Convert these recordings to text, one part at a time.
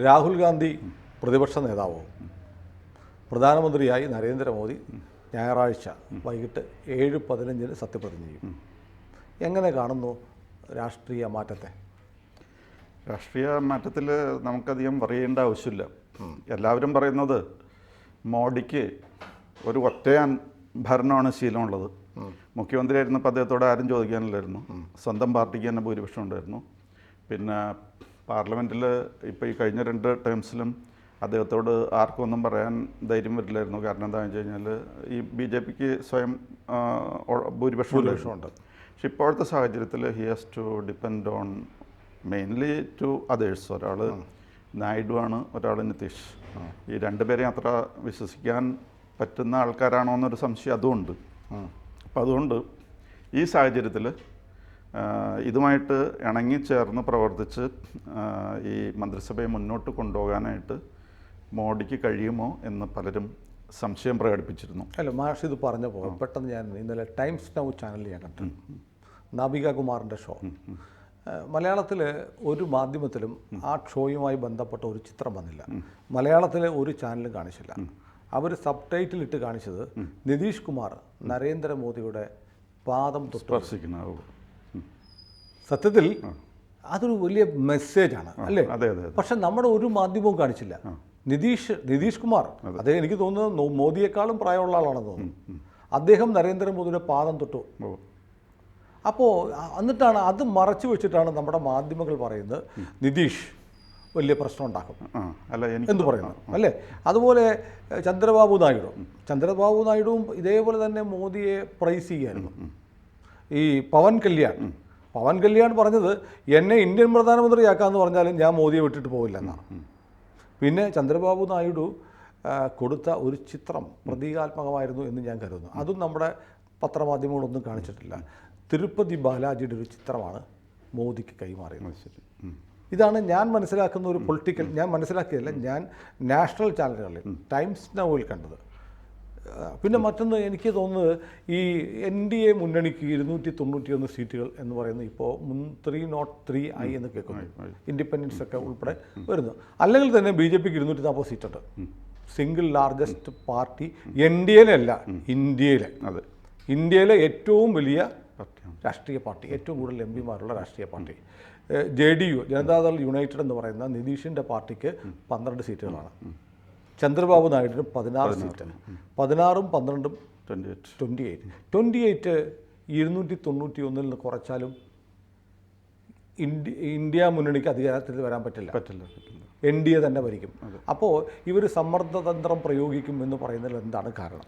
രാഹുൽ ഗാന്ധി പ്രതിപക്ഷ നേതാവും പ്രധാനമന്ത്രിയായി നരേന്ദ്രമോദി ഞായറാഴ്ച വൈകിട്ട് 7:15 സത്യപ്രതിജ്ഞ ചെയ്യും. എങ്ങനെ കാണുന്നു രാഷ്ട്രീയ മാറ്റത്തെ? രാഷ്ട്രീയ മാറ്റത്തിൽ നമുക്കധികം പറയേണ്ട ആവശ്യമില്ല. എല്ലാവരും പറയുന്നത് മോഡിക്ക് ഒരു ഒറ്റയാൻ ഭരണമാണ് ശീലമുള്ളത്. മുഖ്യമന്ത്രിയായിരുന്നപ്പോൾ അദ്ദേഹത്തോട് ആരും ചോദിക്കാനില്ലായിരുന്നു. സ്വന്തം പാർട്ടിക്ക് തന്നെ ഭൂരിപക്ഷം ഉണ്ടായിരുന്നു. പിന്നെ പാർലമെൻറ്റിൽ ഇപ്പോൾ ഈ കഴിഞ്ഞ 2 ടേംസിലും അദ്ദേഹത്തോട് ആർക്കും ഒന്നും പറയാൻ ധൈര്യം വരില്ലായിരുന്നു. കാരണം എന്താണെന്ന് വെച്ച് കഴിഞ്ഞാൽ ഈ BJPക്ക് സ്വയം ഭൂരിപക്ഷമുണ്ട്. പക്ഷെ ഇപ്പോഴത്തെ സാഹചര്യത്തിൽ he has to depend on mainly to others. ഒരാൾ നായിഡു ആണ്, ഒരാൾ നിതീഷ്. ഈ രണ്ടുപേരെയും അത്ര വിശ്വസിക്കാൻ പറ്റുന്ന ആൾക്കാരാണോ എന്നൊരു സംശയം അതുമുണ്ട്. അപ്പോൾ അതുകൊണ്ട് ഈ സാഹചര്യത്തിൽ ഇതുമായിട്ട് ഇണങ്ങിച്ചേർന്ന് പ്രവർത്തിച്ച് ഈ മന്ത്രിസഭയെ മുന്നോട്ട് കൊണ്ടുപോകാനായിട്ട് മോഡിക്ക് കഴിയുമോ എന്ന് പലരും സംശയം പ്രകടിപ്പിച്ചിരുന്നു. അല്ല, മാഷ് ഇത് പറഞ്ഞപ്പോൾ പെട്ടെന്ന് ഞാൻ ഇന്നലെ ടൈംസ് നൗ ചാനലിൽ ഞാൻ കണ്ടു നാബിക കുമാറിൻ്റെ ഷോ. മലയാളത്തിൽ ഒരു മാധ്യമത്തിലും ആ ഷോയുമായി ബന്ധപ്പെട്ട ഒരു ചിത്രം വന്നില്ല. മലയാളത്തിലെ ഒരു ചാനലും കാണിച്ചില്ല. അവർ സബ് ടൈറ്റിൽ ഇട്ട് കാണിച്ചത് നിതീഷ് കുമാർ നരേന്ദ്രമോദിയുടെ പാദം സ്പർശിക്കുന്ന. സത്യത്തിൽ അതൊരു വലിയ മെസ്സേജാണ് അല്ലേ? അതെ അതെ. പക്ഷെ നമ്മുടെ ഒരു മാധ്യമവും കാണിച്ചില്ല. നിതീഷ് കുമാർ, അതേ എനിക്ക് തോന്നുന്നത് മോദിയേക്കാളും പ്രായമുള്ള ആളാണെന്ന് തോന്നുന്നു. അദ്ദേഹം നരേന്ദ്രമോദിയുടെ പാദം തൊട്ടു. അപ്പോൾ എന്നിട്ടാണ് അത് മറച്ചു വെച്ചിട്ടാണ് നമ്മുടെ മാധ്യമങ്ങൾ പറയുന്നത് നിതീഷ് വലിയ പ്രശ്നം ഉണ്ടാക്കും എന്ന് പറയുന്നത് അല്ലേ? അതുപോലെ ചന്ദ്രബാബു നായിഡുവും ഇതേപോലെ തന്നെ മോദിയെ പ്രൈസ് ചെയ്യായിരുന്നു. ഈ പവൻ കല്യാൺ പറഞ്ഞത് എന്നെ ഇന്ത്യൻ പ്രധാനമന്ത്രിയാക്കാമെന്ന് പറഞ്ഞാലും ഞാൻ മോദിയെ വിട്ടിട്ട് പോകില്ല എന്നാണ്. പിന്നെ ചന്ദ്രബാബു നായിഡു കൊടുത്ത ഒരു ചിത്രം പ്രതീകാത്മകമായിരുന്നു എന്ന് ഞാൻ കരുതുന്നു. അതും നമ്മുടെ പത്രമാധ്യമങ്ങളൊന്നും കാണിച്ചിട്ടില്ല. തിരുപ്പതി ബാലാജിയുടെ ഒരു ചിത്രമാണ് മോദിക്ക് കൈമാറിയത്. ഇതാണ് ഞാൻ മനസ്സിലാക്കുന്ന ഒരു പൊളിറ്റിക്കൽ, ഞാൻ മനസ്സിലാക്കിയതല്ല, ഞാൻ നാഷണൽ ചാനലുകളിൽ ടൈംസ് നൗവിൽ കണ്ടത്. പിന്നെ മറ്റൊന്ന് എനിക്ക് തോന്നുന്നത് ഈ NDA മുന്നണിക്ക് 291 സീറ്റുകൾ എന്ന് പറയുന്നത് ഇപ്പോൾ 303 ആയി എന്ന് കേൾക്കുന്നു. ഇൻഡിപെൻഡൻസ് ഒക്കെ ഉൾപ്പെടെ വരുന്നു. അല്ലെങ്കിൽ തന്നെ BJPക്ക് 240 സീറ്റുണ്ട്. സിംഗിൾ ലാർജസ്റ്റ് പാർട്ടി NDAയിലല്ല, ഇന്ത്യയിലെ ഏറ്റവും വലിയ രാഷ്ട്രീയ പാർട്ടി, ഏറ്റവും കൂടുതൽ MPമാരുള്ള രാഷ്ട്രീയ പാർട്ടി JDU, ജനതാദൾ യുണൈറ്റഡ് എന്ന് പറയുന്ന നിതീഷിൻ്റെ പാർട്ടിക്ക് 12 സീറ്റുകളാണ്. ചന്ദ്രബാബു നായിഡുവിന് 16 സീറ്റ്. 16ഉം 12ഉം 28. 291 നിന്ന് കുറച്ചാലും ഇന്ത്യ മുന്നണിക്ക് അധികാരത്തിൽ വരാൻ പറ്റില്ല. NDA തന്നെ ഭരിക്കും. അപ്പോൾ ഇവർ സമ്മർദ്ദതന്ത്രം പ്രയോഗിക്കും എന്ന് പറയുന്നതിൽ എന്താണ് കാരണം?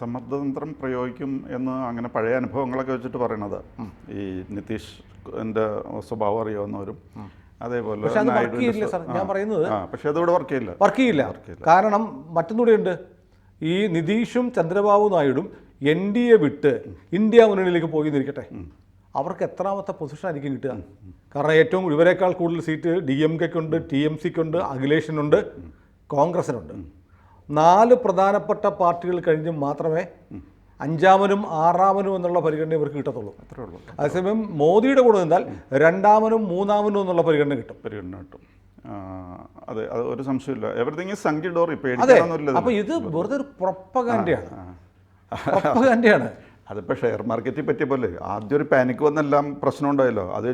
സമ്മർദ്ദതന്ത്രം പ്രയോഗിക്കും എന്ന് അങ്ങനെ പഴയ അനുഭവങ്ങളൊക്കെ വെച്ചിട്ട് പറയണത് ഈ നിതീഷ് എൻ്റെ സ്വഭാവം അറിയാവുന്നവരും അതേപോലെ ഞാൻ പറയുന്നത് പക്ഷെ അതോടെ വർക്ക് ചെയ്യില്ല. കാരണം മറ്റൊന്നുകൂടെയുണ്ട്. ഈ നിതീഷും ചന്ദ്രബാബു നായിഡും NDA വിട്ട് ഇന്ത്യ മുന്നണിയിലേക്ക് പോയി നിൽക്കട്ടെ, അവർക്ക് എത്രാമത്തെ പൊസിഷൻ ആയിരിക്കും കിട്ടുക? കാരണം ഏറ്റവും ഇവരെക്കാൾ കൂടുതൽ സീറ്റ് DMKക്കുണ്ട്, TMCക്കുണ്ട്, അഖിലേഷിനുണ്ട്, കോൺഗ്രസിനുണ്ട്. 4 പ്രധാനപ്പെട്ട പാർട്ടികൾ കഴിഞ്ഞ് മാത്രമേ 5ാമനും 6ാമനും എന്നുള്ള പരിഗണന ഇവർക്ക് കിട്ടത്തുള്ളൂ. അതേസമയം മോദിയുടെ കൂടെ നിന്നാൽ 2ാമനും 3ാമനും എന്നുള്ള പരിഗണന കിട്ടും. അതെ, അത് ഒരു സംശയമില്ല. എവരിതിങ് ഈസ് സങ്കി ഡോറി. അപ്പോൾ ഇത് വെറുതെ ഒരു പ്രൊപ്പഗാൻഡയാണ്. അതിപ്പോൾ ഷെയർ മാർക്കറ്റിൽ പറ്റിയ പോലെ ആദ്യം ഒരു പാനിക് വന്നെല്ലാം പ്രശ്നം ഉണ്ടായല്ലോ, അത്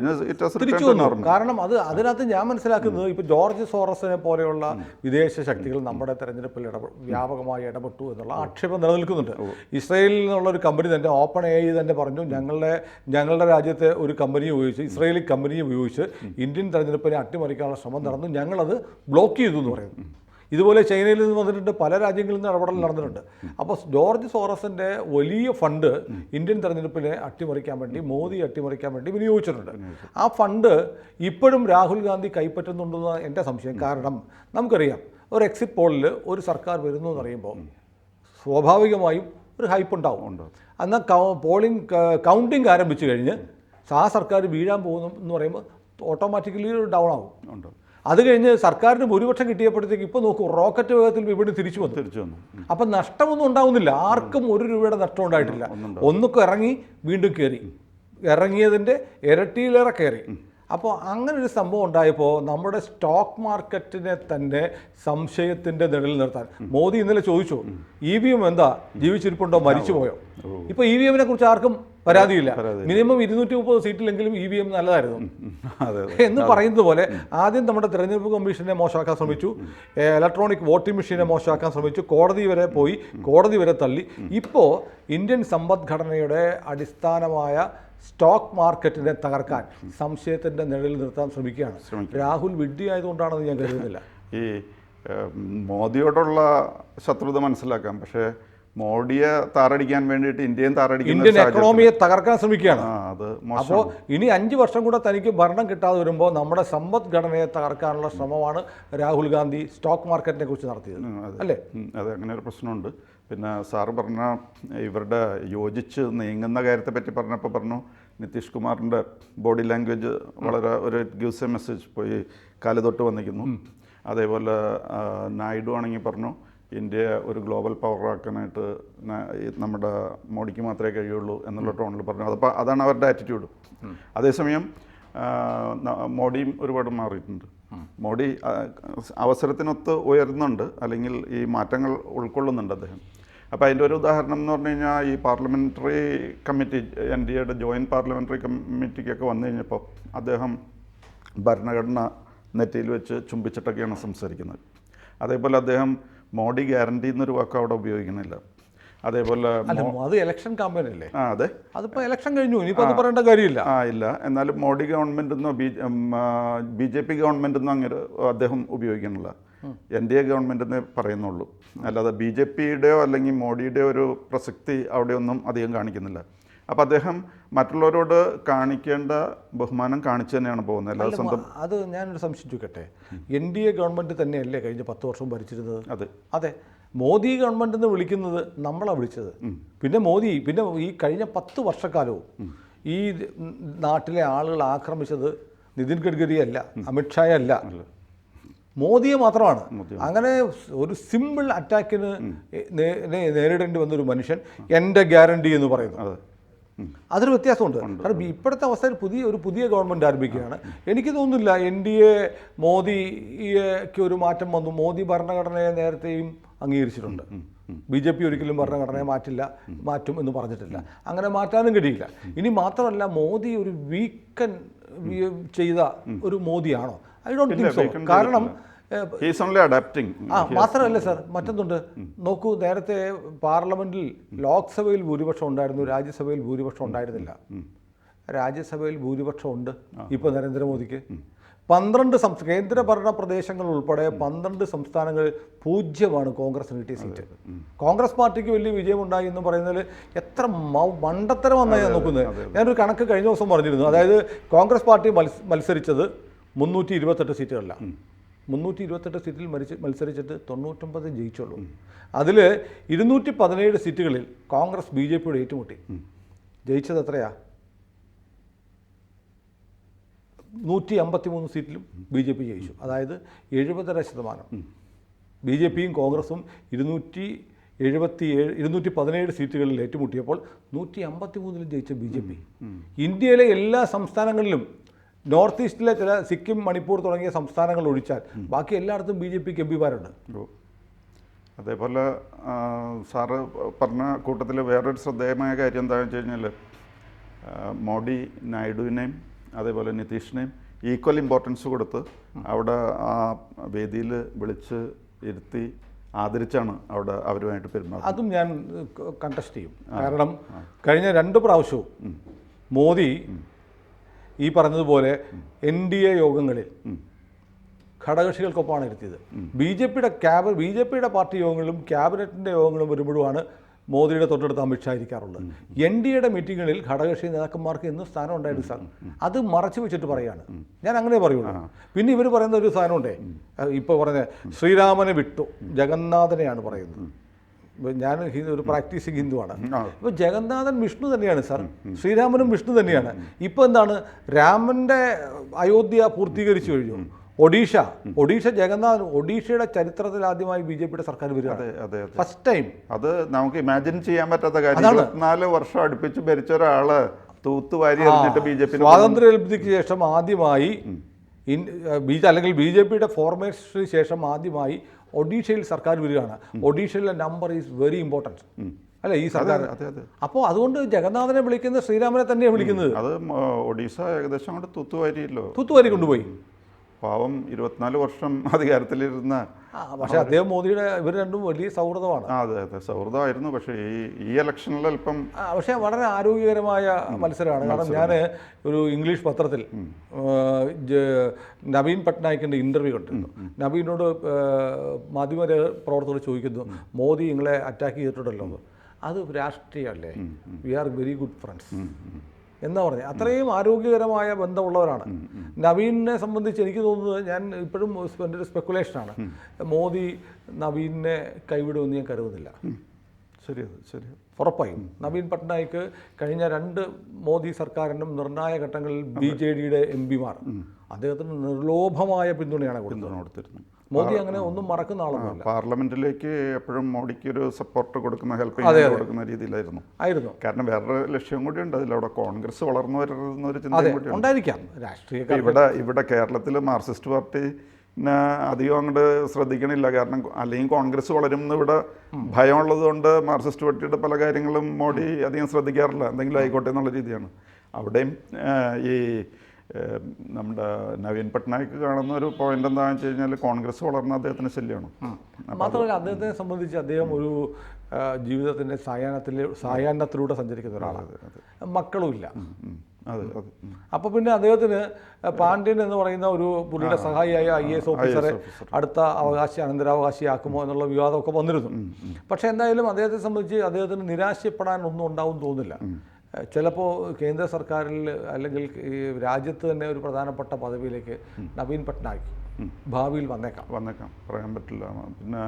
തിരിച്ചു വന്നു. കാരണം അതിനകത്ത് ഞാൻ മനസ്സിലാക്കുന്നത് ഇപ്പോൾ ജോർജ് സോറസിനെ പോലെയുള്ള വിദേശ ശക്തികൾ നമ്മുടെ തെരഞ്ഞെടുപ്പിൽ വ്യാപകമായി ഇടപെട്ടു എന്നുള്ള ആക്ഷേപം നിലനിൽക്കുന്നുണ്ട്. ഇസ്രയേലിൽ നിന്നുള്ള ഒരു കമ്പനി തന്നെ OpenAI തന്നെ പറഞ്ഞു, ഞങ്ങളുടെ രാജ്യത്തെ ഒരു കമ്പനിയെ ഉപയോഗിച്ച്, ഇസ്രയേലി കമ്പനിയെ ഉപയോഗിച്ച് ഇന്ത്യൻ തെരഞ്ഞെടുപ്പിനെ അട്ടിമറിക്കാനുള്ള ശ്രമം നടന്നു, ഞങ്ങളത് ബ്ലോക്ക് ചെയ്തു എന്ന് പറയുന്നു. ഇതുപോലെ ചൈനയിൽ നിന്ന് വന്നിട്ടുണ്ട്, പല രാജ്യങ്ങളിൽ നിന്ന് ഇടപെടൽ നടന്നിട്ടുണ്ട്. അപ്പോൾ ജോർജ് സോറസിൻ്റെ വലിയ ഫണ്ട് ഇന്ത്യൻ തെരഞ്ഞെടുപ്പിനെ അട്ടിമറിക്കാൻ വേണ്ടി, മോദി അട്ടിമറിക്കാൻ വേണ്ടി വിനിയോഗിച്ചിട്ടുണ്ട്. ആ ഫണ്ട് ഇപ്പോഴും രാഹുൽ ഗാന്ധി കൈപ്പറ്റുന്നുണ്ടെന്ന് എൻ്റെ സംശയം. കാരണം നമുക്കറിയാം, ഒരു എക്സിറ്റ് പോളിൽ ഒരു സർക്കാർ വരുന്നു എന്നറിയുമ്പോൾ സ്വാഭാവികമായും ഒരു ഹൈപ്പ് ഉണ്ടാവും. എന്നാൽ കൗണ്ടിങ് ആരംഭിച്ചു കഴിഞ്ഞ് ആ സർക്കാർ വീഴാൻ പോകുന്നു എന്ന് പറയുമ്പോൾ ഓട്ടോമാറ്റിക്കലി ഡൗൺ ആവും. അത് കഴിഞ്ഞ് സർക്കാരിന് ഭൂരിപക്ഷം കിട്ടിയപ്പോഴത്തേക്ക് ഇപ്പോൾ നോക്കൂ, റോക്കറ്റ് വേഗത്തിൽ വിപണി തിരിച്ചു വന്നു. അപ്പം നഷ്ടമൊന്നും ഉണ്ടാവുന്നില്ല, ആർക്കും 1 രൂപയുടെ നഷ്ടം ഉണ്ടായിട്ടില്ല. ഒന്നൊക്കെ ഇറങ്ങി വീണ്ടും കയറി, ഇറങ്ങിയതിൻ്റെ ഇരട്ടിയിലേറെ കയറി. അപ്പോൾ അങ്ങനെ ഒരു സംഭവം ഉണ്ടായപ്പോൾ നമ്മുടെ സ്റ്റോക്ക് മാർക്കറ്റിനെ തന്നെ സംശയത്തിൻ്റെ നിഴലിൽ നിർത്താൻ മോദി ഇന്നലെ ചോദിച്ചു EVM എന്താ, ജീവിച്ചിരിപ്പുണ്ടോ, മരിച്ചുപോയോ? ഇപ്പോൾ EVM-നെ കുറിച്ച് ആർക്കും പരാതിയില്ല. മിനിമം 230 സീറ്റിലെങ്കിലും EVM നല്ലതായിരുന്നു എന്ന് പറയുന്നത് പോലെ ആദ്യം നമ്മുടെ തെരഞ്ഞെടുപ്പ് കമ്മീഷനെ മോശമാക്കാൻ ശ്രമിച്ചു, ഇലക്ട്രോണിക് വോട്ടിംഗ് മെഷീനെ മോശമാക്കാൻ ശ്രമിച്ചു, കോടതി വരെ പോയി, കോടതി വരെ തള്ളി. ഇപ്പോൾ ഇന്ത്യൻ സമ്പദ്ഘടനയുടെ അടിസ്ഥാനമായ സ്റ്റോക്ക് മാർക്കറ്റിനെ തകർക്കാൻ സംശയത്തിൻ്റെ നിഴലിൽ നിർത്താൻ ശ്രമിക്കുകയാണ്. രാഹുൽ വിഡ്ഢിയായതുകൊണ്ടാണെന്ന് ഞാൻ കരുതുന്നില്ല. ഈ മോദിയോടുള്ള ശത്രുത മനസ്സിലാക്കാം, പക്ഷേ മോഡിയെ താറടിക്കാൻ വേണ്ടിയിട്ട് ഇന്ത്യൻ എക്കണോമിയെ തകർക്കാൻ ശ്രമിക്കുകയാണ്. അപ്പോൾ ഇനി 5 വർഷം കൂടെ തനിക്ക് ഭരണം കിട്ടാതെ വരുമ്പോൾ നമ്മുടെ സമ്പദ്ഘടനയെ തകർക്കാനുള്ള ശ്രമമാണ് രാഹുൽ ഗാന്ധി സ്റ്റോക്ക് മാർക്കറ്റിനെ കുറിച്ച് നടത്തിയത്, അല്ലേ? അതെ, അങ്ങനെ ഒരു പ്രശ്നമുണ്ട്. പിന്നെ സാറ് പറഞ്ഞ ഇവരുടെ യോജിച്ച് നീങ്ങുന്ന കാര്യത്തെ പറ്റി പറഞ്ഞപ്പോൾ പറഞ്ഞു നിതീഷ് കുമാറിൻ്റെ ബോഡി ലാംഗ്വേജ് വളരെ ഒരു ഗിവ്സ് എ മെസ്സേജ്, പോയി കാല് തൊട്ട് വന്നിരിക്കുന്നു. അതേപോലെ നായിഡു ആണെങ്കിൽ പറഞ്ഞു ഇന്ത്യ ഒരു ഗ്ലോബൽ പവറാക്കാനായിട്ട് നമ്മുടെ മോഡിക്ക് മാത്രമേ കഴിയുള്ളൂ എന്നുള്ള ടോണിൽ പറഞ്ഞു. അതപ്പോൾ അതാണ് അവരുടെ ആറ്റിറ്റ്യൂഡ്. അതേസമയം മോഡിയും ഒരുപാട് മാറിയിട്ടുണ്ട്. മോഡി അവസരത്തിനൊത്ത് ഉയരുന്നുണ്ട്, അല്ലെങ്കിൽ ഈ മാറ്റങ്ങൾ ഉൾക്കൊള്ളുന്നുണ്ട് അദ്ദേഹം. അപ്പോൾ അതിൻ്റെ ഒരു ഉദാഹരണം എന്ന് പറഞ്ഞു കഴിഞ്ഞാൽ ഈ പാർലമെൻ്ററി കമ്മിറ്റി, NDAയുടെ ജോയിൻറ്റ് പാർലമെൻ്ററി കമ്മിറ്റിക്കൊക്കെ വന്നു കഴിഞ്ഞപ്പോൾ അദ്ദേഹം ഭരണഘടന നെറ്റിയിൽ വെച്ച് ചുംബിച്ചിട്ടൊക്കെയാണ് സംസാരിക്കുന്നത്. അതേപോലെ അദ്ദേഹം മോഡി ഗ്യാരണ്ടി എന്നൊരു വാക്ക് അവിടെ ഉപയോഗിക്കുന്നില്ല. അതേപോലെ അത് ഇലക്ഷൻ ക്യാമ്പയിൻ അല്ലേ? അതെ, അതിപ്പോൾ ഇലക്ഷൻ കഴിഞ്ഞു, ഇനിയിപ്പോൾ അത് പറയേണ്ട കാര്യമില്ല. ഇല്ല. എന്നാലും മോഡി ഗവൺമെൻറ്റെന്നോ BJP ഗവൺമെൻറ്റെന്നോ അങ്ങനെ അദ്ദേഹം ഉപയോഗിക്കുന്നില്ല. NDA ഗവൺമെൻറ്റെന്നേ പറയുന്നുള്ളൂ. അല്ലാതെ BJPയുടെയോ അല്ലെങ്കിൽ മോഡിയുടെയോ ഒരു പ്രസക്തി അവിടെയൊന്നും അധികം കാണിക്കുന്നില്ല. അപ്പോൾ അദ്ദേഹം മറ്റുള്ളവരോട് കാണിക്കേണ്ട ബഹുമാനം കാണിച്ചു തന്നെയാണ് പോകുന്നത്. അല്ലാതെ സ്വന്തം അത് ഞാനൊരു സംശയം ചോദിക്കട്ടെ, NDA ഗവൺമെൻറ് തന്നെയല്ലേ കഴിഞ്ഞ 10 വർഷം ഭരിച്ചിരുന്നത്? അതെ. മോദി ഗവൺമെൻറ് എന്ന് വിളിക്കുന്നത് നമ്മളാണ് വിളിച്ചത്. പിന്നെ ഈ കഴിഞ്ഞ 10 വർഷക്കാലവും ഈ നാട്ടിലെ ആളുകൾ ആക്രമിച്ചത് നിതിൻ ഗഡ്കരി അല്ല, അമിത്ഷാ അല്ല, മോദിയെ മാത്രമാണ്. അങ്ങനെ ഒരു സിമ്പിൾ അറ്റാക്കിന് നേരിടേണ്ടി വന്നൊരു മനുഷ്യൻ എൻ്റെ ഗ്യാരണ്ടി എന്ന് പറയുന്നു. അതൊരു വ്യത്യാസമുണ്ട്. കാരണം ഇപ്പോഴത്തെ അവസ്ഥയിൽ പുതിയ ഗവൺമെൻറ് ആരംഭിക്കുകയാണ്. എനിക്ക് തോന്നുന്നില്ല NDA മോദിക്ക് ഒരു മാറ്റം വന്നു. മോദി ഭരണഘടനയെ നേരത്തെയും അംഗീകരിച്ചിട്ടുണ്ട്. BJP ഒരിക്കലും ഭരണഘടനയെ മാറ്റും എന്ന് പറഞ്ഞിട്ടില്ല. അങ്ങനെ മാറ്റാനും കഴിയില്ല. ഇനി മാത്രമല്ല, മോദി ഒരു വീക്കൻ ചെയ്ത ഒരു മോദിയാണോ? I don't think so. കാരണം മാത്രമല്ല സാർ, മറ്റൊന്നുണ്ട്. നോക്കൂ, നേരത്തെ പാർലമെന്റിൽ ലോക്സഭയിൽ ഭൂരിപക്ഷം ഉണ്ടായിരുന്നു, രാജ്യസഭയിൽ ഭൂരിപക്ഷം ഉണ്ടായിരുന്നില്ല. രാജ്യസഭയിൽ ഭൂരിപക്ഷം ഉണ്ട് ഇപ്പോൾ നരേന്ദ്രമോദിക്ക്. 12 കേന്ദ്രഭരണ പ്രദേശങ്ങൾ ഉൾപ്പെടെ 12 സംസ്ഥാനങ്ങളിൽ 0 കോൺഗ്രസിന് കിട്ടിയ സീറ്റ്. കോൺഗ്രസ് പാർട്ടിക്ക് വലിയ വിജയമുണ്ടായി എന്ന് പറയുന്നതിൽ എത്ര മണ്ടത്തരം വന്നാണ് ഞാൻ നോക്കുന്നത്. ഞാനൊരു കണക്ക് കഴിഞ്ഞ ദിവസം പറഞ്ഞിരുന്നു. അതായത് കോൺഗ്രസ് പാർട്ടി മത്സരിച്ചത് 328 സീറ്റുകളിലാണ്. 328 സീറ്റിൽ മത്സരിച്ചിട്ട് 99 ജയിച്ചുള്ളൂ. അതിൽ 217 സീറ്റുകളിൽ കോൺഗ്രസ് BJPയോട് ഏറ്റുമുട്ടി. ജയിച്ചത് എത്രയാ? 153 സീറ്റിലും BJP ജയിച്ചു. അതായത് 70%. BJPയും കോൺഗ്രസും 217 സീറ്റുകളിൽ ഏറ്റുമുട്ടിയപ്പോൾ 153 ജയിച്ച BJP. ഇന്ത്യയിലെ എല്ലാ സംസ്ഥാനങ്ങളിലും, നോർത്ത് ഈസ്റ്റിലെ ചില സിക്കിം, മണിപ്പൂർ തുടങ്ങിയ സംസ്ഥാനങ്ങൾ ഒഴിച്ചാൽ ബാക്കി എല്ലായിടത്തും BJPക്ക് എംപിമാരുണ്ട്. അതേപോലെ സാറ് പറഞ്ഞ കൂട്ടത്തിൽ വേറൊരു ശ്രദ്ധേയമായ കാര്യം എന്താണെന്ന് വെച്ച് കഴിഞ്ഞാൽ, മോഡി നായിഡുവിനെയും അതേപോലെ നിതീഷിനെയും ഈക്വൽ ഇമ്പോർട്ടൻസ് കൊടുത്ത് അവിടെ ആ വേദിയിൽ വിളിച്ച് ഇരുത്തി ആദരിച്ചാണ് അവിടെ അവരുമായിട്ട് പെരുമാറുന്നത്. അതും ഞാൻ കണ്ടസ്റ്റ് ചെയ്യും. കാരണം കഴിഞ്ഞ 2 പ്രാവശ്യവും മോദി ഈ പറഞ്ഞതുപോലെ NDA യോഗങ്ങളിൽ ഘടകകക്ഷികൾക്കൊപ്പമാണ് ഇരുത്തിയത്. BJPയുടെ പാർട്ടി യോഗങ്ങളിലും ക്യാബിനറ്റിൻ്റെ യോഗങ്ങളും വരുമ്പോഴുമാണ് മോദിയുടെ തൊട്ടടുത്ത് അമിത്ഷാ ഇരിക്കാറുള്ളത്. NDAയുടെ മീറ്റിങ്ങുകളിൽ ഘടകകക്ഷി നേതാക്കന്മാർക്ക് ഇന്ന് സ്ഥാനം ഉണ്ടായിരുന്നു സാർ. അത് മറച്ചു വെച്ചിട്ട് പറയുകയാണ്. ഞാൻ അങ്ങനെ പറയുള്ളൂ. പിന്നെ ഇവർ പറയുന്ന ഒരു സാധനമുണ്ടേ, ഇപ്പോൾ പറഞ്ഞ ശ്രീരാമനെ വിട്ടു ജഗന്നാഥനെയാണ് പറയുന്നത്. ഞാൻ ഒരു പ്രാക്ടീസിങ് ഹിന്ദുവാണ്. ഇപ്പോൾ ജഗന്നാഥൻ വിഷ്ണു തന്നെയാണ് സാർ, ശ്രീരാമനും വിഷ്ണു തന്നെയാണ്. ഇപ്പോൾ എന്താണ്, രാമൻ്റെ അയോധ്യ പൂർത്തീകരിച്ചു കഴിഞ്ഞു. ഒഡീഷ ജഗന്നാഥൻ, ഒഡീഷയുടെ ചരിത്രത്തിൽ ആദ്യമായി BJPയുടെ സർക്കാർ വരികയാണ്. First time. അത് നമുക്ക് ഇമാജിൻ ചെയ്യാൻ പറ്റാത്ത കാര്യം. 24 വർഷം അടുപ്പിച്ച് ഭരിച്ച ഒരാള് തൂത്തുവാരി എറിഞ്ഞിട്ട് BJP സ്വാതന്ത്ര്യലബ്ധിക്ക് ശേഷം ആദ്യമായി അല്ലെങ്കിൽ BJPയുടെ ഫോർമേഷന് ശേഷം ആദ്യമായി ഒഡീഷയിൽ സർക്കാർ വരികയാണ്. ഒഡീഷയിലെ നമ്പർ ഈസ് വെരി ഇമ്പോർട്ടൻറ്റ് അല്ലേ ഈ സർക്കാർ. അപ്പോൾ അതുകൊണ്ട് ജഗന്നാഥനെ വിളിക്കുന്നത് ശ്രീരാമനെ തന്നെയാണ് വിളിക്കുന്നത്. അത് ഒഡീഷ ഏകദേശം അങ്ങോട്ട് തൂത്തുവാരി കൊണ്ടുപോയി. പാവം 24 വർഷം അധികാരത്തിലിരുന്ന. പക്ഷേ അദ്ദേഹം മോദിയുടെ ഇവർ രണ്ടും വലിയ സൗഹൃദമാണ്. അതെ സൗഹൃദമായിരുന്നു. പക്ഷേ ഈ ഇലക്ഷനിൽ അല്പം പക്ഷേ വളരെ ആരോഗ്യകരമായ മത്സരമാണ്. കാരണം ഞാൻ ഒരു ഇംഗ്ലീഷ് പത്രത്തിൽ നവീൻ പട്നായിക്കിൻ്റെ ഇൻ്റർവ്യൂ കണ്ടിരുന്നു. നവീനോട് മാധ്യമ പ്രവർത്തകർ ചോദിക്കുന്നു, മോദി നിങ്ങളെ അറ്റാക്ക് ചെയ്തിട്ടുണ്ടല്ലോ, അത് രാഷ്ട്രീയമല്ലേ, we are very good friends എന്നാ പറഞ്ഞത്. അത്രയും ആരോഗ്യകരമായ ബന്ധമുള്ളവരാണ്. നവീനെ സംബന്ധിച്ച് എനിക്ക് തോന്നുന്നത്, ഞാൻ ഇപ്പോഴും എൻ്റെ ഒരു സ്പെക്കുലേഷനാണ്, മോദി നവീനെ കൈവിടുമെന്ന് ഞാൻ കരുതുന്നില്ല. ശരി ഉറപ്പായും നവീൻ പട്നായിക്ക് കഴിഞ്ഞ 2 മോദി സർക്കാരിനും നിർണായക ഘട്ടങ്ങളിൽ BJDയുടെ MP-മാർ അദ്ദേഹത്തിന് നിർലോഭമായ പിന്തുണയാണ് കൊടുത്തിരുന്നത്. മോദി അങ്ങനെ ഒന്നും മറക്കുന്ന ആളൊന്നുമല്ല. പാർലമെന്റിലേക്ക് എപ്പോഴും മോഡിക്ക് ഒരു സപ്പോർട്ട് കൊടുക്കുന്ന, ഹെൽപ്പ് കൊടുക്കുന്ന രീതിയിലായിരുന്നു. കാരണം വേറൊരു ലക്ഷ്യം കൂടി ഉണ്ട് അതിലവിടെ, കോൺഗ്രസ് വളർന്നു വരുന്ന ഒരു ചിന്ത കൂടി ഉണ്ടായിരിക്കാം രാഷ്ട്രീയ. ഇവിടെ കേരളത്തിൽ മാർക്സിസ്റ്റ് പാർട്ടി അധികം അങ്ങോട്ട് ശ്രദ്ധിക്കണില്ല. കാരണം അല്ലെങ്കിൽ കോൺഗ്രസ് വളരുമെന്ന് ഇവിടെ ഭയമുള്ളത് കൊണ്ട് മാർക്സിസ്റ്റ് പാർട്ടിയുടെ പല കാര്യങ്ങളും മോഡി അധികം ശ്രദ്ധിക്കാറില്ല. എന്തെങ്കിലും ആയിക്കോട്ടെ എന്നുള്ള രീതിയാണ്. അവിടെയും ഈ നമ്മുടെ നവീൻ പട്നായിക്ക് കാണുന്ന ഒരു പോയിന്റ് എന്താണെന്ന് വെച്ച് കഴിഞ്ഞാൽ, കോൺഗ്രസ് വളർന്ന അദ്ദേഹത്തിന് ശല്യമാണ്. മാത്രമല്ല അദ്ദേഹത്തെ സംബന്ധിച്ച് അദ്ദേഹം ഒരു ജീവിതത്തിൻ്റെ സായാഹ്നത്തിലൂടെ സഞ്ചരിക്കുന്ന ഒരാളാണ്. മക്കളുമില്ല. അപ്പോൾ പിന്നെ അദ്ദേഹത്തിന് പാണ്ഡ്യൻ എന്ന് പറയുന്ന ഒരു പുള്ളിയുടെ സഹായിയായ IAS ഓഫീസറെ അടുത്ത അനന്തരാവകാശിയാക്കുമോ എന്നുള്ള വിവാദമൊക്കെ വന്നിരുന്നു. പക്ഷേ എന്തായാലും അദ്ദേഹത്തെ സംബന്ധിച്ച് അദ്ദേഹത്തിന് നിരാശപ്പെടാൻ ഒന്നും ഉണ്ടാവും തോന്നില്ല. ചിലപ്പോൾ കേന്ദ്ര സർക്കാരിൽ അല്ലെങ്കിൽ ഈ രാജ്യത്ത് തന്നെ ഒരു പ്രധാനപ്പെട്ട പദവിയിലേക്ക് നവീൻ പട്നായിക് ഭാവിയിൽ വന്നേക്കാം പറയാൻ പറ്റില്ല. പിന്നെ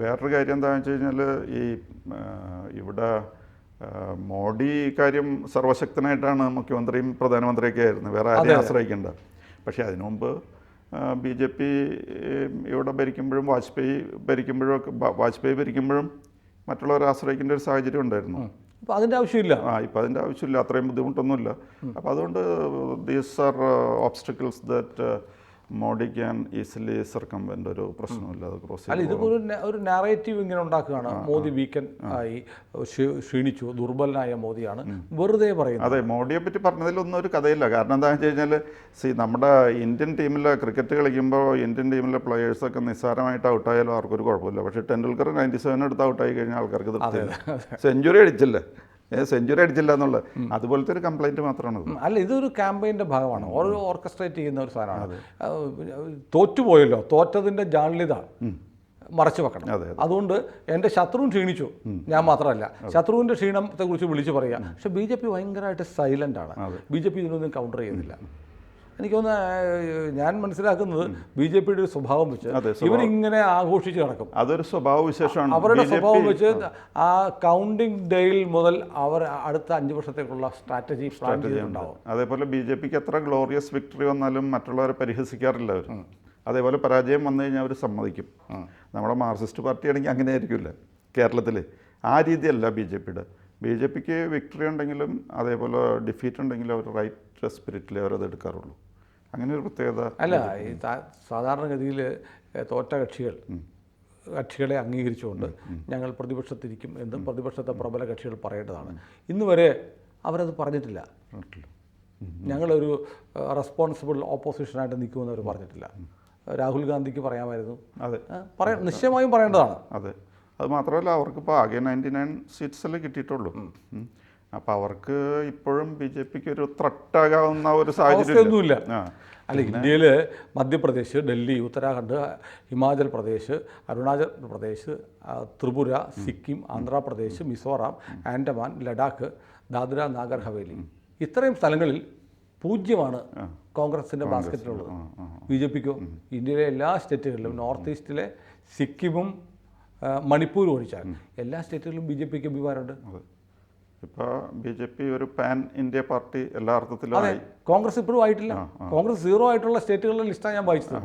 വേറൊരു കാര്യം എന്താണെന്ന് വെച്ച് കഴിഞ്ഞാൽ, ഈ ഇവിടെ മോഡി കാര്യം സർവശക്തനായിട്ടാണ് മുഖ്യമന്ത്രിയും പ്രധാനമന്ത്രിയൊക്കെ ആയിരുന്നു, വേറെ ആരെയും ആശ്രയിക്കേണ്ട. പക്ഷേ അതിനു മുമ്പ് BJP ഇവിടെ ഭരിക്കുമ്പോഴും വാജ്പേയി ഭരിക്കുമ്പോഴും മറ്റുള്ളവരെ ആശ്രയിക്കേണ്ട ഒരു സാഹചര്യം ഉണ്ടായിരുന്നു. ഇപ്പോൾ അതിൻ്റെ ആവശ്യമില്ല. ഇപ്പോൾ അതിൻ്റെ ആവശ്യമില്ല, അത്രയും ബുദ്ധിമുട്ടൊന്നുമില്ല. അപ്പോൾ അതുകൊണ്ട് these are obstacles that Modi can easily circumvent. ഒരു പ്രശ്നമില്ല, അത് ക്രോസ് ചെയ്യും. ഇതിപ്പോൾ ഒരു നാരേറ്റീവ് ഇങ്ങനെ ഉണ്ടാക്കുകയാണ്, മോദി വീക്കൻ ആയി, ക്ഷീണിച്ചു, ദുർബലനായ മോദിയാണ്, വെറുതെ പറയുന്നത്. അതെ, മോഡിയെ പറ്റി പറഞ്ഞതിലൊന്നും ഒരു കഥയില്ല. കാരണം എന്താണെന്ന് വെച്ച് കഴിഞ്ഞാൽ, നമ്മുടെ ഇന്ത്യൻ ടീമിലെ ക്രിക്കറ്റ് കളിക്കുമ്പോൾ ഇന്ത്യൻ ടീമിലെ പ്ലെയേഴ്സൊക്കെ നിസ്സാരമായിട്ട് ഔട്ടായാലും ആർക്കൊരു കുഴപ്പമില്ല. പക്ഷേ ടെണ്ടുൽക്കർ 97 എടുത്ത് ഔട്ടായി കഴിഞ്ഞാൽ ആൾക്കാർക്ക് തൃപ്തിയില്ല. സെഞ്ചുറി അടിച്ചില്ല എന്നുള്ളത് അതുപോലത്തെ ഒരു കംപ്ലൈൻറ്റ് മാത്രമാണ്. അല്ല, ഇതൊരു ക്യാമ്പയിൻ്റെ ഭാഗമാണ്, ഓരോ ഓർക്കസ്ട്രേറ്റ് ചെയ്യുന്ന ഒരു സാധനമാണ്. തോറ്റുപോയല്ലോ, തോറ്റതിൻ്റെ ജാള്യത മറച്ചു വെക്കണം. അതുകൊണ്ട് എൻ്റെ ശത്രുവും ക്ഷീണിച്ചു, ഞാൻ മാത്രമല്ല, ശത്രുവിൻ്റെ ക്ഷീണത്തെക്കുറിച്ച് വിളിച്ചു പറയുക. പക്ഷേ BJP ഭയങ്കരമായിട്ട് സൈലൻ്റ് ആണ്. BJP ഇതിനൊന്നും കൗണ്ടർ ചെയ്യുന്നില്ല. എനിക്ക് തോന്നുന്നു, ഞാൻ മനസ്സിലാക്കുന്നത് BJPയുടെ ഒരു സ്വഭാവം വെച്ച് ഇവരിങ്ങനെ ആഘോഷിച്ച് നടക്കും. അതൊരു സ്വഭാവ വിശേഷമാണ് അവരുടെ സ്വഭാവം വെച്ച്. ആ കൗണ്ടിങ് ഡേയിൽ മുതൽ അവർ അടുത്ത 5 വർഷത്തേക്കുള്ള സ്ട്രാറ്റജി ഉണ്ടാവും. അതേപോലെ BJPക്ക് എത്ര ഗ്ലോറിയസ് വിക്ടറി വന്നാലും മറ്റുള്ളവരെ പരിഹസിക്കാറില്ല അവർ. അതേപോലെ പരാജയം വന്നു കഴിഞ്ഞാൽ അവർ സമ്മതിക്കും. നമ്മുടെ മാർക്സിസ്റ്റ് പാർട്ടി ആണെങ്കിൽ അങ്ങനെ ആയിരിക്കില്ല കേരളത്തിൽ. ആ രീതിയല്ല BJPക്ക് വിക്ടറി ഉണ്ടെങ്കിലും അതേപോലെ ഡിഫീറ്റ് ഉണ്ടെങ്കിലും അവർ റൈറ്റ് സ്പിരിറ്റിൽ അവരത് എടുക്കാറുള്ളൂ. അങ്ങനെ ഒരു പ്രത്യേകത അല്ല. ഈ സാധാരണഗതിയിൽ തോറ്റ കക്ഷികളെ അംഗീകരിച്ചുകൊണ്ട് ഞങ്ങൾ പ്രതിപക്ഷത്തിരിക്കും എന്ന് പ്രതിപക്ഷത്തെ പ്രബല കക്ഷികൾ പറയേണ്ടതാണ്. ഇന്ന് വരെ അവരത് പറഞ്ഞിട്ടില്ല. ഞങ്ങളൊരു റെസ്പോൺസിബിൾ ഓപ്പോസിഷനായിട്ട് നിൽക്കുമെന്ന് അവർ പറഞ്ഞിട്ടില്ല. രാഹുൽ ഗാന്ധിക്ക് പറയാമായിരുന്നു. നിശ്ചയമായും പറയേണ്ടതാണ്. അതെ, അത് മാത്രമല്ല, അവർക്കിപ്പോൾ ആകെ 99 സീറ്റ്സല്ലേ കിട്ടിയിട്ടുള്ളൂ. അപ്പോൾ അവർക്ക് ഇപ്പോഴും BJPക്ക് ഒരു ത്രട്ടാകാവുന്ന ഒരു സാഹചര്യമൊന്നുമില്ല. അല്ല, ഇന്ത്യയിൽ മധ്യപ്രദേശ്, ഡൽഹി, ഉത്തരാഖണ്ഡ്, ഹിമാചൽ പ്രദേശ്, അരുണാചൽ പ്രദേശ്, ത്രിപുര, സിക്കിം, ആന്ധ്രാപ്രദേശ്, മിസോറാം, ആൻഡമാൻ, ലഡാക്ക്, ദാദ്ര നാഗർ ഹവേലി, ഇത്രയും സ്ഥലങ്ങളിൽ 0 കോൺഗ്രസിൻ്റെ ബാസ്ക്കറ്റിലുള്ളത്. BJPക്കോ ഇന്ത്യയിലെ എല്ലാ സ്റ്റേറ്റുകളിലും, നോർത്ത് ഈസ്റ്റിലെ സിക്കിമും മണിപ്പൂരും ഒഴിച്ചാൽ എല്ലാ സ്റ്റേറ്റുകളിലും BJPക്ക് അഭിമാനമുണ്ട്. ഇപ്പോൾ BJP ഒരു പാൻ ഇന്ത്യ പാർട്ടി എല്ലാ അർത്ഥത്തിലും. കോൺഗ്രസ് ഇപ്പോഴും ആയിട്ടില്ല. കോൺഗ്രസ് 0 ആയിട്ടുള്ള സ്റ്റേറ്റുകളുടെ ലിസ്റ്റാണ് ഞാൻ വായിച്ചത്.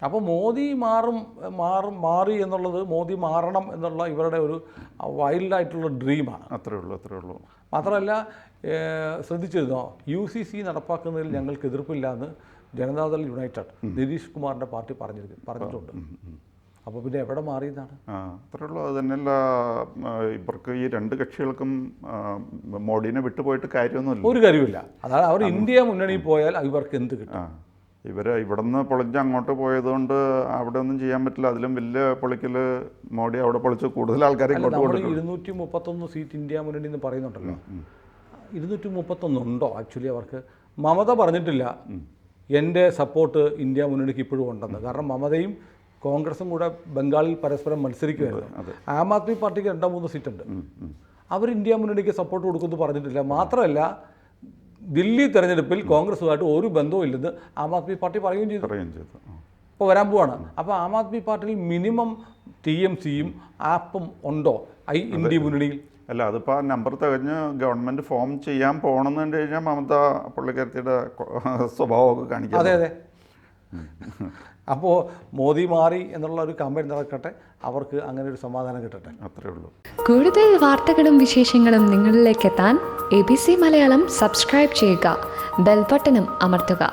അപ്പോൾ മോദി മാറി എന്നുള്ളത്, മോദി മാറണം എന്നുള്ള ഇവരുടെ ഒരു വൈൽഡായിട്ടുള്ള ഡ്രീമാണ്. അത്രേ ഉള്ളൂ. മാത്രമല്ല ശ്രദ്ധിച്ചിരുന്നോ, UCC നടപ്പാക്കുന്നതിൽ ഞങ്ങൾക്ക് എതിർപ്പില്ല എന്ന് ജനതാദൾ യുണൈറ്റഡ് നിതീഷ് കുമാറിൻ്റെ പാർട്ടി പറഞ്ഞിട്ടുണ്ട്. അപ്പോൾ പിന്നെ എവിടെ മാറിയതാണ്? അത്രേ ഉള്ളൂ. അത് തന്നെയല്ല, ഇവർക്ക് ഈ രണ്ട് കക്ഷികൾക്കും മോഡിനെ വിട്ടുപോയിട്ട് കാര്യമൊന്നുമില്ല, ഒരു കാര്യമില്ല. അതാണ് അവർ ഇന്ത്യ മുന്നണിയിൽ പോയാൽ ഇവർക്ക് എന്ത് കിട്ടും? ഇവർ ഇവിടെ നിന്ന് പൊളിച്ച് അങ്ങോട്ട് പോയതുകൊണ്ട് അവിടെ ഒന്നും ചെയ്യാൻ പറ്റില്ല. അതിലും വലിയ പൊളിക്കൽ മോഡി അവിടെ പൊളിച്ച് കൂടുതൽ ആൾക്കാരെ ഇങ്ങോട്ട് കൊടുക്കും. 231 സീറ്റ് ഇന്ത്യ മുന്നണി എന്ന് പറയുന്നുണ്ടല്ലോ, 231 ഉണ്ടോ ആക്ച്വലി അവർക്ക്? മമത പറഞ്ഞിട്ടില്ല എൻ്റെ സപ്പോർട്ട് ഇന്ത്യ മുന്നണിക്ക് ഇപ്പോഴും ഉണ്ടെന്ന്. കാരണം മമതയും കോൺഗ്രസും കൂടെ ബംഗാളിൽ പരസ്പരം മത്സരിക്കുകയായിരുന്നു. ആം ആദ്മി പാർട്ടിക്ക് 2-3 സീറ്റുണ്ട്. അവർ ഇന്ത്യ മുന്നണിക്ക് സപ്പോർട്ട് കൊടുക്കുമെന്ന് പറഞ്ഞിട്ടില്ല. മാത്രമല്ല ദില്ലി തെരഞ്ഞെടുപ്പിൽ കോൺഗ്രസുമായിട്ട് ഒരു ബന്ധവും ഇല്ലെന്ന് ആം ആദ്മി പാർട്ടി പറയുകയും ചെയ്തു. ഇപ്പോൾ വരാൻ പോവാണ്. അപ്പോൾ ആം ആദ്മി പാർട്ടിയിൽ മിനിമം TMCയും ആപ്പും ഉണ്ടോ ഇന്ത്യ മുന്നണിയിൽ? അല്ല, അതിപ്പോൾ ആ നമ്പർ തികഞ്ഞ് ഗവൺമെൻറ് ഫോം ചെയ്യാൻ പോകണമെന്ന് കണ്ടു കഴിഞ്ഞാൽ മമത പുള്ളിക്കാരത്തിയുടെ സ്വഭാവമൊക്കെ കാണിക്കും. അതെ. അപ്പോൾ മോദി മാറി എന്നുള്ള ഒരു കമ്പനി നടക്കട്ടെ, അവർക്ക് അങ്ങനെ ഒരു സമാധാനം കിട്ടട്ടെ, അത്രേ ഉള്ളൂ. കൂടുതൽ വാർത്തകളും വിശേഷങ്ങളും നിങ്ങളിലേക്ക് എത്താൻ ABC മലയാളം സബ്സ്ക്രൈബ് ചെയ്യുക, ബെൽ ബട്ടണും അമർത്തുക.